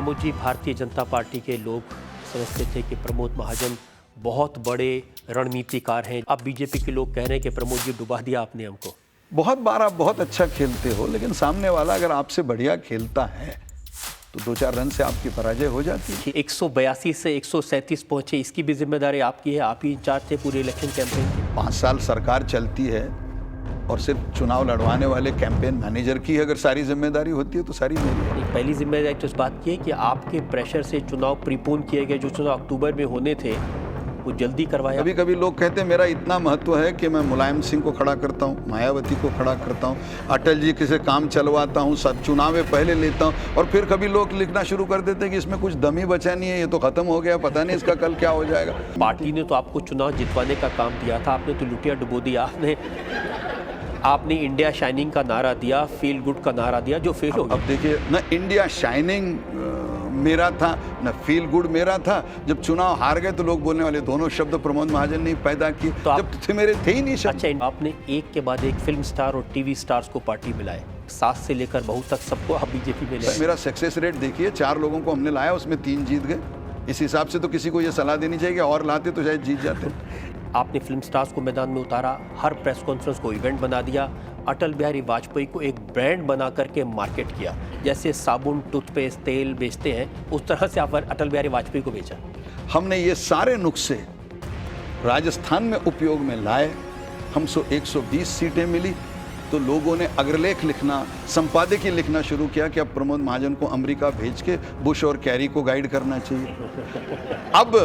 Pramod ji, Bharatiya Janata party के लोग समझते थे कि प्रमोद महाजन बहुत बड़े रणनीतिकार हैं। अब बीजेपी के लोग कह रहे हैं कि प्रमोद जी डुबा दिया आपने हमको। बहुत बार आप बहुत अच्छा खेलते हो, लेकिन सामने वाला अगर आपसे बढ़िया खेलता है तो 2-4 रन से आपकी पराजय हो जाती है। 182 से 137 पहुंचे, इसकी भी जिम्मेदारी आपकी है। आप ही इंचार्ज थे पूरे इलेक्शन कैंपेन के। 5 साल सरकार चलती है और सिर्फ चुनाव लड़वाने वाले कैंपेन मैनेजर की अगर सारी जिम्मेदारी होती है तो सारी मेरी है। पहली जिम्मेदारी तो इस बात की है कि आपके प्रेशर से चुनाव प्रीपोन किए गए, जो चुनाव अक्टूबर में होने थे वो जल्दी करवाया। कभी कभी लोग कहते हैं मेरा इतना महत्व है कि मैं मुलायम सिंह को खड़ा करता हूँ, मायावती को खड़ा करता हूँ, अटल जी के से काम चलवाता हूँ, सब चुनाव में पहले लेता हूँ, और फिर कभी लोग लिखना शुरू कर देते हैं कि इसमें कुछ दम ही बचा नहीं है, ये तो खत्म हो गया, पता नहीं इसका कल क्या हो जाएगा। पार्टी ने तो आपको चुनाव जितवाने का काम दिया था, आपने तो लुटिया डुबो दिया। आपने इंडिया शाइनिंग का नारा दिया, फील गुड का नारा दिया, जो फेल हो गया। अब देखिए, न इंडिया शाइनिंग मेरा था न फील गुड मेरा था। जब चुनाव हार गए तो लोग बोलने वाले दोनों शब्द प्रमोद महाजन ने पैदा किए, तो जब थे मेरे थे ही नहीं शब्द। अच्छा, आपने एक के बाद एक फिल्म स्टार और टीवी स्टार्स को पार्टी मिलाए, 7 से लेकर बहुत तक सबको आप बीजेपी में ले। मेरा सक्सेस रेट देखिए, 4 लोगों को हमने लाया, उसमें 3 जीत गए। इस हिसाब से तो किसी को ये सलाह देनी चाहिए कि और लाते तो शायद जीत जाते। आपने फिल्म स्टार्स को मैदान में उतारा, हर प्रेस कॉन्फ्रेंस को इवेंट बना दिया, अटल बिहारी वाजपेयी को एक ब्रांड बना करके मार्केट किया। जैसे साबुन, टूथपेस्ट, तेल बेचते हैं, उस तरह से आप अटल बिहारी वाजपेयी को बेचा। हमने ये सारे नुस्खे राजस्थान में उपयोग में लाए। हम 120 सीटें मिली तो लोगों ने अग्रलेख लिखना, संपादकीय लिखना शुरू किया कि अब प्रमोद महाजन को अमेरिका भेज के बुश और कैरी को गाइड करना चाहिए। अब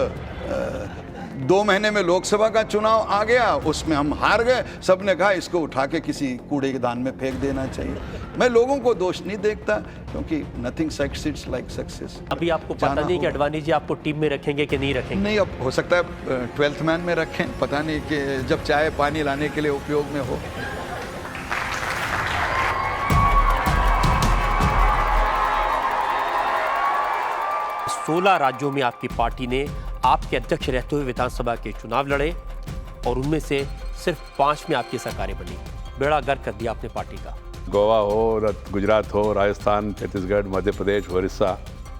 2 महीने में लोकसभा का चुनाव आ गया, उसमें हम हार गए। सबने कहा इसको उठा के किसी कूड़े के दान में फेंक देना चाहिए। मैं लोगों को दोष नहीं देखता, क्योंकि नथिंग सक्सीड्स लाइक सक्सेस। अभी आपको पता नहीं कि अडवाणी जी आपको टीम में रखेंगे कि नहीं रखेंगे? नहीं, अब हो सकता है 12th मैन में रखें, पता नहीं कि जब चाहे पानी लाने के लिए उपयोग में हो। सोलह राज्यों में आपकी पार्टी ने आपके अध्यक्ष रहते हुए विधानसभा के चुनाव लड़े और उनमें से सिर्फ 5 में आपकी सरकारें बनी। बेड़ा गर्क कर दिया आपने पार्टी का। गोवा हो, गुजरात हो, राजस्थान, छत्तीसगढ़, मध्य प्रदेश, उड़ीसा,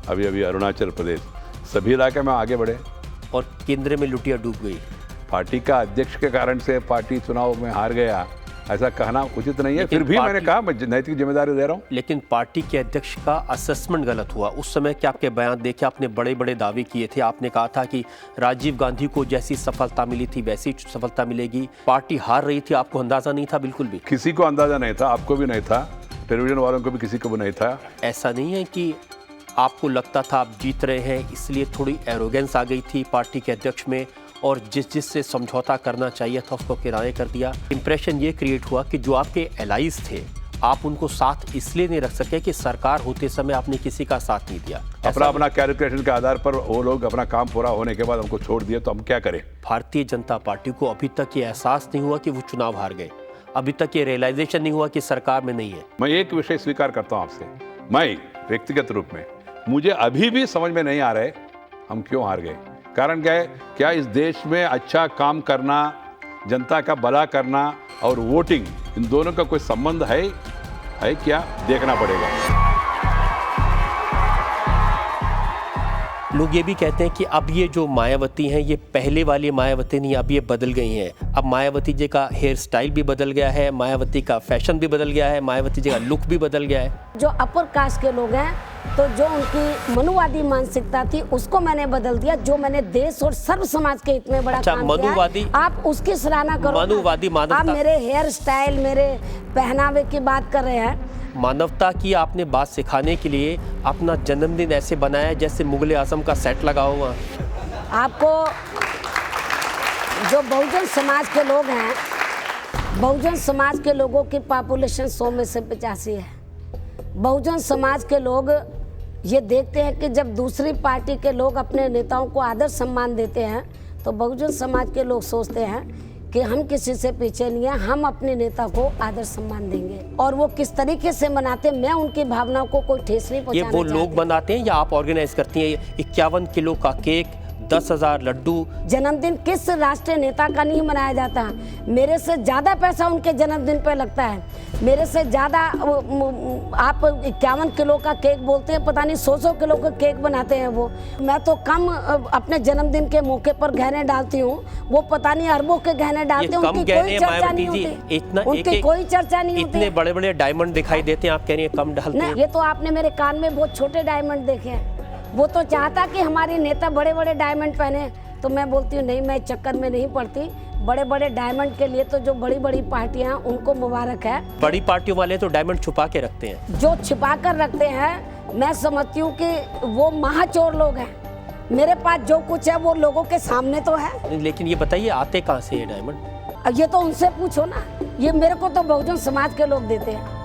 अभी अरुणाचल प्रदेश, सभी इलाके में आगे बढ़े और केंद्र में लुटिया डूब गई। पार्टी का अध्यक्ष के कारण से पार्टी चुनाव में हार गया, ऐसा कहना उचित नहीं है। फिर भी मैंने कहा मैं नैतिक जिम्मेदारी दे रहा हूँ। लेकिन पार्टी के अध्यक्ष का असेसमेंट गलत हुआ। उस समय के आपके बयान देखे, आपने बड़े बड़े दावे किए थे। आपने कहा था कि राजीव गांधी को जैसी सफलता मिली थी वैसी सफलता मिलेगी। पार्टी हार रही थी, आपको अंदाजा नहीं था? बिल्कुल भी किसी को अंदाजा नहीं था, आपको भी नहीं था, टेलीविजन वालों को भी किसी को भी नहीं था। ऐसा नहीं है कि आपको लगता था आप जीत रहे हैं, इसलिए थोड़ी एरोगेंस आ गई थी पार्टी के अध्यक्ष में और जिससे समझौता करना चाहिए था उसको किनारे कर दिया। इंप्रेशन ये क्रिएट हुआ कि जो आपके एलाइज थे, आप उनको साथ इसलिए नहीं रख सके कि सरकार होते समय आपने किसी का साथ नहीं दिया। अपना कैलकुलेशन के आधार पर वो लोग अपना काम पूरा होने के बाद हमको छोड़ दिए, तो हम क्या करें? भारतीय जनता पार्टी को अभी तक ये एहसास नहीं हुआ कि वो चुनाव हार गए। अभी तक ये रियलाइजेशन नहीं हुआ कि सरकार में नहीं है। मैं एक विषय स्वीकार करता हूँ आपसे, मैं व्यक्तिगत रूप में, मुझे अभी भी समझ में नहीं आ रहे हम क्यों हार गए। कारण क्या है? क्या इस देश में अच्छा काम करना, जनता का भला करना और वोटिंग, इन दोनों का कोई संबंध है क्या? देखना पड़ेगा। लोग ये भी कहते हैं कि अब ये जो मायावती हैं ये पहले वाली मायावती नहीं, अब ये बदल गई हैं। अब मायावती जी का हेयर स्टाइल भी बदल गया है, मायावती का फैशन भी बदल गया है, मायावती जी का लुक भी बदल गया है। जो अपर कास्ट के लोग हैं, तो जो उनकी मनुवादी मानसिकता थी उसको मैंने बदल दिया। जो मैंने देश और सर्व समाज के हित में बड़ा काम मनुवादी, किया है, आप उसकी सराहना करो। मनुवादी मानवता, आप मेरे हेयर स्टाइल, मेरे पहनावे की बात कर रहे हैं। मानवता की आपने बात सिखाने के लिए अपना जन्मदिन ऐसे बनाया जैसे मुगल आजम का सेट लगा हुआ। आपको जो बहुजन समाज के लोग हैं, बहुजन समाज के लोगों की पॉपुलेशन 100 में से 85 है। बहुजन समाज के लोग ये देखते हैं कि जब दूसरी पार्टी के लोग अपने नेताओं को आदर सम्मान देते हैं तो बहुजन समाज के लोग सोचते हैं कि हम किसी से पीछे नहीं है, हम अपने नेता को आदर सम्मान देंगे। और वो किस तरीके से मनाते, मैं उनकी भावनाओं को कोई ठेस नहीं पहुंचाना ये वो लोग बनाते हैं या आप ऑर्गेनाइज करती हैं? 51 किलो का केक, 10,000 लड्डू। जन्मदिन किस राष्ट्रीय नेता का नहीं मनाया जाता? मेरे से ज़्यादा पैसा उनके जन्मदिन पे लगता है। मेरे से ज़्यादा आप 51 किलो का केक बोलते हैं, पता नहीं 100 किलो का केक बनाते हैं वो। मैं तो कम अपने जन्मदिन के मौके पर गहने डालती हूँ, वो पता नहीं अरबों के गहने डालते हैं। उनकी कोई चर्चा नहीं होती, उनकी कोई चर्चा नहीं होती। इतने बड़े बड़े डायमंड दिखाई देते हैं, आप कह रही हैं कम डालते हैं। ये तो आपने मेरे कान में बहुत छोटे डायमंड देखे हैं। वो तो चाहता कि हमारी नेता बड़े बड़े डायमंड पहने, तो मैं बोलती हूँ नहीं, मैं चक्कर में नहीं पड़ती। बड़े बड़े डायमंड के लिए तो जो बड़ी बड़ी पार्टियां उनको मुबारक है। बड़ी पार्टियों वाले तो डायमंड छुपा के रखते हैं। जो छिपा कर रखते हैं, मैं समझती हूँ कि वो महाचोर लोग हैं। मेरे पास जो कुछ है वो लोगों के सामने तो है। लेकिन ये बताइए आते कहाँ से ये डायमंड? ये तो उनसे पूछो ना, ये मेरे को तो बहुजन समाज के लोग देते हैं।